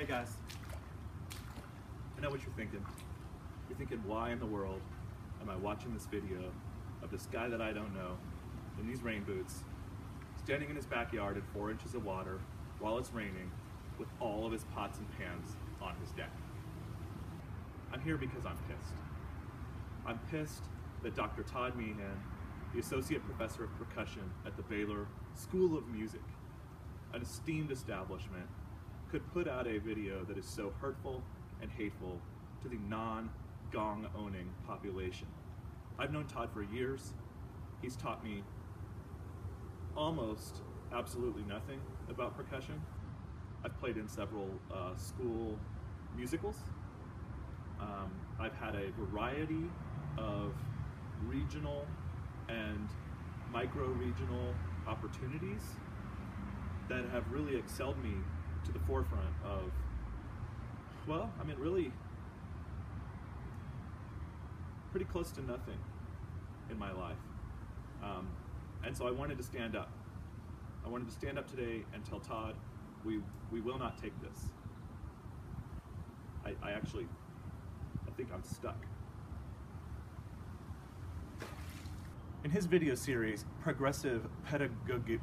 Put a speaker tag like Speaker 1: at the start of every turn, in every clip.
Speaker 1: Hey guys, I know what you're thinking. You're thinking, why in the world am I watching this video of this guy that I don't know in these rain boots, standing in his backyard in 4 inches of water while it's raining with all of his pots and pans on his deck? I'm here because I'm pissed. I'm pissed that Dr. Todd Meehan, the Associate Professor of Percussion at the Baylor School of Music, an esteemed establishment, could put out a video that is so hurtful and hateful to the non-gong owning population. I've known Todd for years. He's taught me almost absolutely nothing about percussion. I've played in several school musicals. I've had a variety of regional and micro-regional opportunities that have really excelled me to the forefront of, well, I mean, really pretty close to nothing in my life. And so I wanted to stand up. I wanted to stand up today and tell Todd, we will not take this. I think I'm stuck. In his video series, Progressive Pedagogy,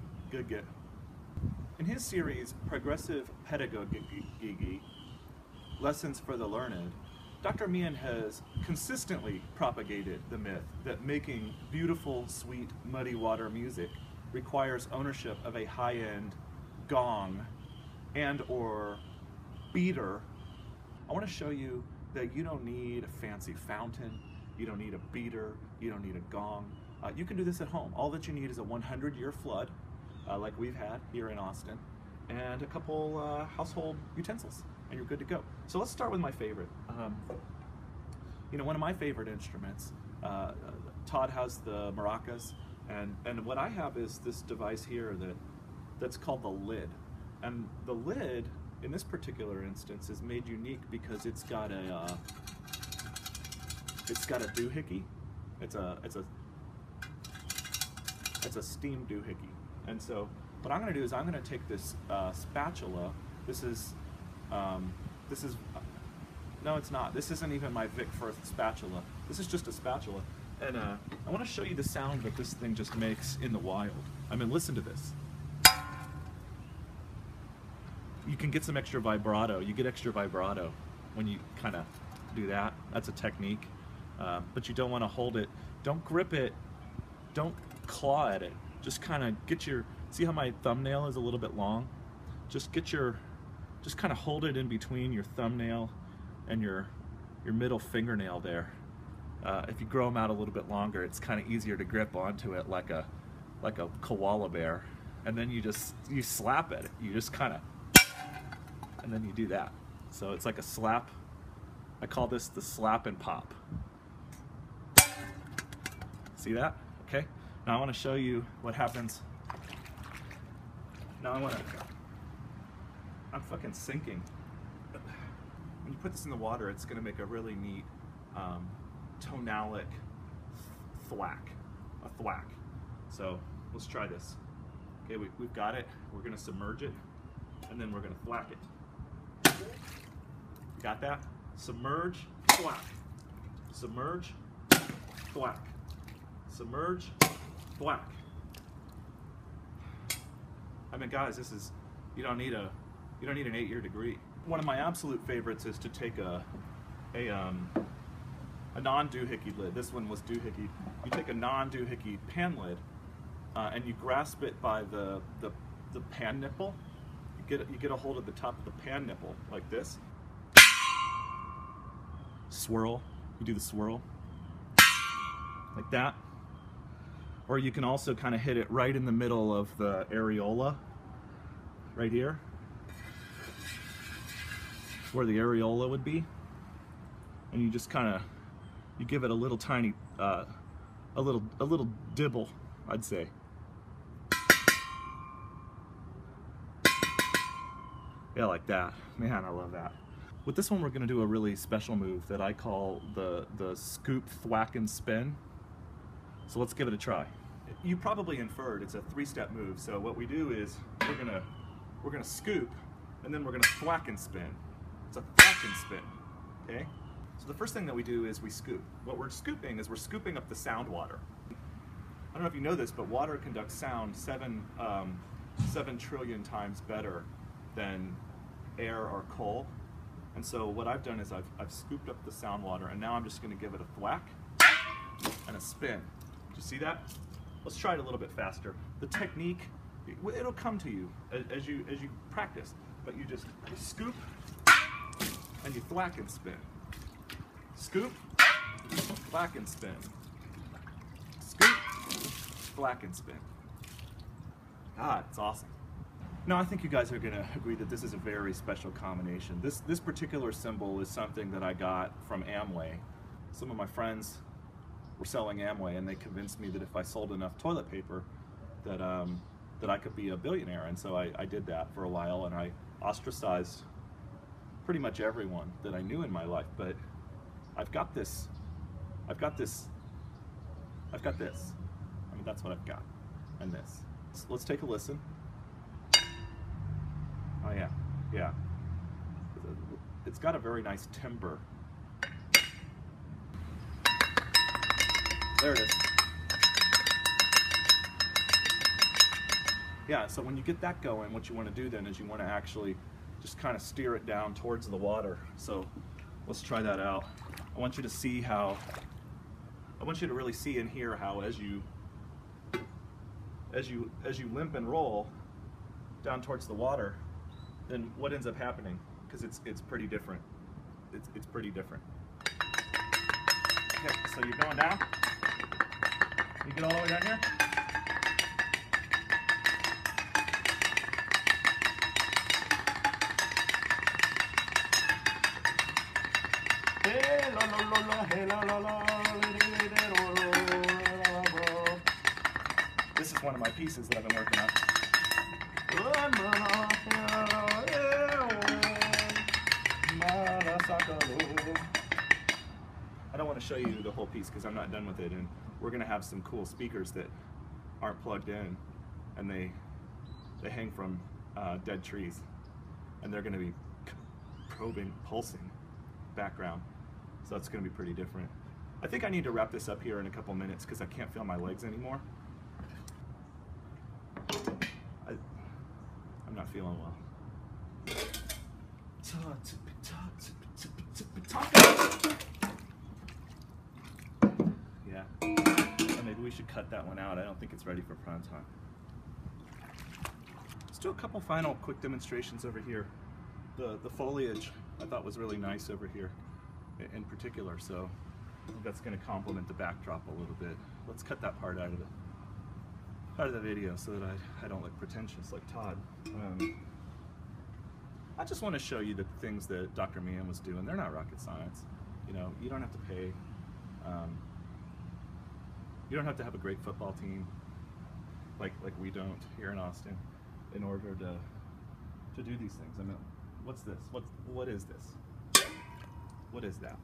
Speaker 1: Lessons for the Learned, Dr. Meehan has consistently propagated the myth that making beautiful, sweet, muddy water music requires ownership of a high-end gong and or beater. I want to show you that you don't need a fancy fountain, you don't need a beater, you don't need a gong. You can do this at home. All that you need is a 100-year flood, like we've had here in Austin, and a couple household utensils, and you're good to go. So let's start with my favorite. One of my favorite instruments, Todd has the maracas, and what I have is this device here that's called the lid. And the lid, in this particular instance, is made unique because it's got a doohickey. It's a steam doohickey. And so what I'm going to do is I'm going to take this spatula. This is no, it's not. This isn't even my Vic Firth spatula. This is just a spatula. And I want to show you the sound that this thing just makes in the wild. I mean, listen to this. You can get some extra vibrato. You get extra vibrato when you kind of do that. That's a technique. But you don't want to hold it. Don't grip it. Don't claw at it. Just kind of get your, see how my thumbnail is a little bit long? Just kind of hold it in between your thumbnail and your middle fingernail there. If you grow them out a little bit longer, it's kind of easier to grip onto it like a koala bear. And then you slap at it. You just kind of, and then you do that. So it's like a slap. I call this the slap and pop. See that? Okay. Now I want to show you what happens. Now I'm fucking sinking. When you put this in the water, it's gonna make a really neat tonalic thwack, a thwack. So let's try this. Okay, we've got it. We're gonna submerge it, and then we're gonna thwack it. Got that? Submerge, thwack. Submerge, thwack. Submerge, thwack. I mean, guys, this is, you don't need an 8-year degree. One of my absolute favorites is to take a non-doohickey lid. This one was doohickey. You take a non-doohickey pan lid and you grasp it by the pan nipple. You get a hold of the top of the pan nipple like this. Swirl. You do the swirl like that. Or you can also kind of hit it right in the middle of the areola, right here, where the areola would be, and you just kind of, you give it a little tiny, a little dibble, I'd say. Yeah, like that. Man, I love that. With this one, we're going to do a really special move that I call the scoop, thwack, and spin. So let's give it a try. You probably inferred it's a 3-step move. So what we do is we're gonna scoop, and then we're going to thwack and spin. It's a thwack and spin, okay? So the first thing that we do is we scoop. What we're scooping is we're scooping up the sound water. I don't know if you know this, but water conducts sound 7 trillion times better than air or coal. And so what I've done is I've scooped up the sound water, and now I'm just going to give it a thwack and a spin. Do you see that? Let's try it a little bit faster. The technique, it'll come to you as you practice, but you just scoop and you thwack and spin. Scoop, thwack and spin. Scoop, thwack and spin. God, it's awesome. Now I think you guys are going to agree that this is a very special combination. This particular cymbal is something that I got from Amway. Some of my friends were selling Amway, and they convinced me that if I sold enough toilet paper that that I could be a billionaire. And so I did that for a while, and I ostracized pretty much everyone that I knew in my life. But I've got this. I mean, that's what I've got. And this. So let's take a listen. Oh yeah, yeah. It's got a very nice timbre. There it is. Yeah, so when you get that going, what you want to do then is you want to actually just kind of steer it down towards the water. So let's try that out. I want you to see how, I want you to really see and hear how as you limp and roll down towards the water, then what ends up happening, because it's pretty different. It's pretty different. Okay, so you're going down. You get all the way down here. This is one of my pieces that I've been working on. I don't want to show you the whole piece because I'm not done with it, and we're going to have some cool speakers that aren't plugged in, and they hang from dead trees, and they're going to be probing, pulsing background, so it's going to be pretty different. I think I need to wrap this up here in a couple minutes because I can't feel my legs anymore. I'm not feeling well. Yeah, or maybe we should cut that one out. I don't think it's ready for prime time. Let's do a couple final quick demonstrations over here. The foliage I thought was really nice over here in particular, so I think that's going to complement the backdrop a little bit. Let's cut that part out of the video so that I don't look pretentious like Todd. I just want to show you the things that Dr. Meehan was doing. They're not rocket science. You know, you don't have to pay. You don't have to have a great football team, like we don't here in Austin, in order to do these things. I mean, what's this? What is this? What is that?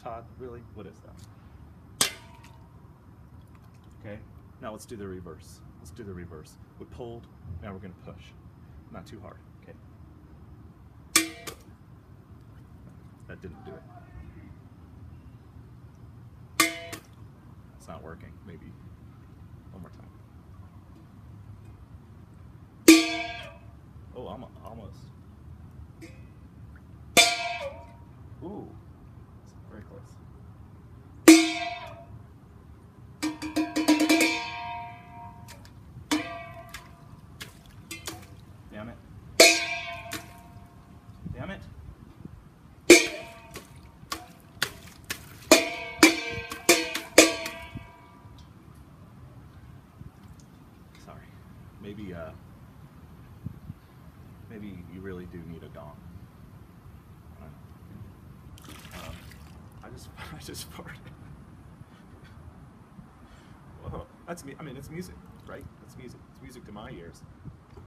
Speaker 1: Todd, really? What is that? Okay. Now let's do the reverse. Let's do the reverse. We pulled. Now we're going to push. Not too hard. Okay. That didn't do it. It's not working. Maybe one more time. Oh, almost. Ooh, it's very close. Damn it. Damn it. Sorry. Maybe you really do need a gong. I just farted. Whoa. That's me. I mean, it's music, right? It's music. It's music to my ears.